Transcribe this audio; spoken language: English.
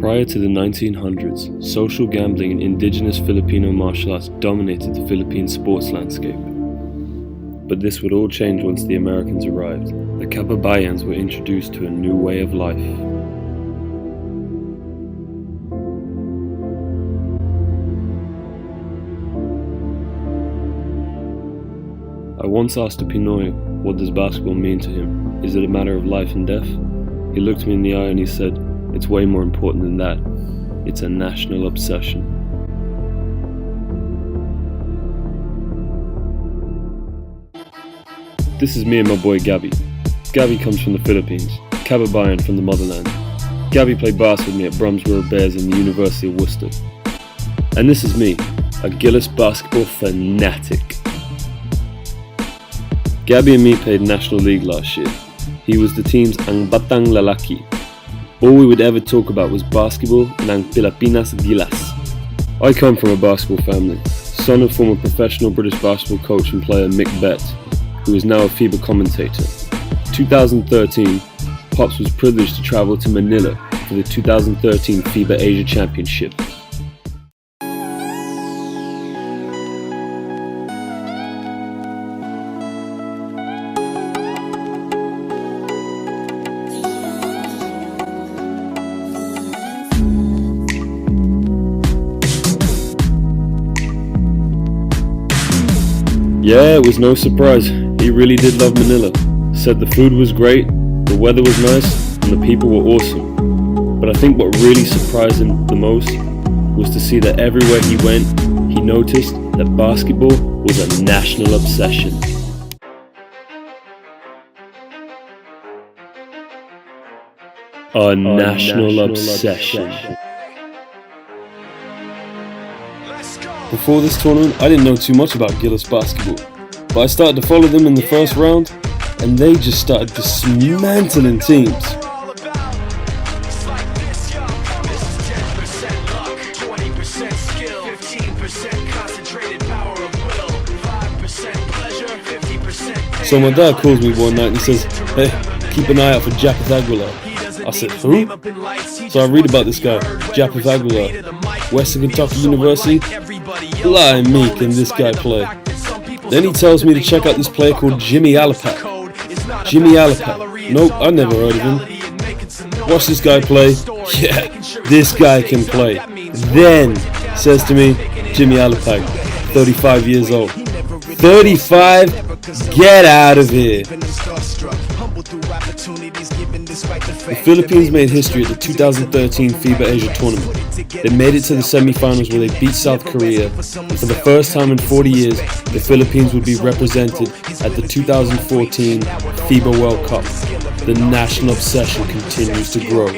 Prior to the 1900s, social gambling and indigenous Filipino martial arts dominated the Philippine sports landscape. But this would all change once the Americans arrived. The Kababayans were introduced to a new way of life. I once asked a Pinoy, what does basketball mean to him? Is it a matter of life and death? He looked me in the eye and he said, it's way more important than that. It's a national obsession. This is me and my boy Gabby. Gabby comes from the Philippines, Kababayan from the motherland. Gabby played basketball with me at Bromsgrove Bears in the University of Worcester. And this is me, a Gilas basketball fanatic. Gabby and me played National League last year. He was the team's Ang Batang Lalaki. All we would ever talk about was basketball and Ang Pilipinas Gilas. I come from a basketball family, son of former professional British basketball coach and player Mick Bett, who is now a FIBA commentator. 2013, Pops was privileged to travel to Manila for the 2013 FIBA Asia Championship. Yeah, it was no surprise. He really did love Manila. Said the food was great, the weather was nice, and the people were awesome. But I think what really surprised him the most was to see that everywhere he went, he noticed that basketball was a national obsession. A national obsession. Before this tournament, I didn't know too much about Gilas basketball, but I started to follow them in the first round, and they just started dismantling teams. So my dad calls me one night and he says, hey, keep an eye out for Japeth Aguilar. I said, who? So I read about this guy, Japeth Aguilar, Western Kentucky University. Blimey, can this guy play? Then he tells me to check out this player called Jimmy Alapak. Jimmy Alapak. Nope, I never heard of him. Watch this guy play. Yeah, this guy can play. Then says to me, Jimmy Alapak, 35 years old. 35? Get out of here. The Philippines made history at the 2013 FIBA Asia Tournament. They made it to the semi-finals where they beat South Korea, and for the first time in 40 years, the Philippines would be represented at the 2014 FIBA World Cup. The national obsession continues to grow.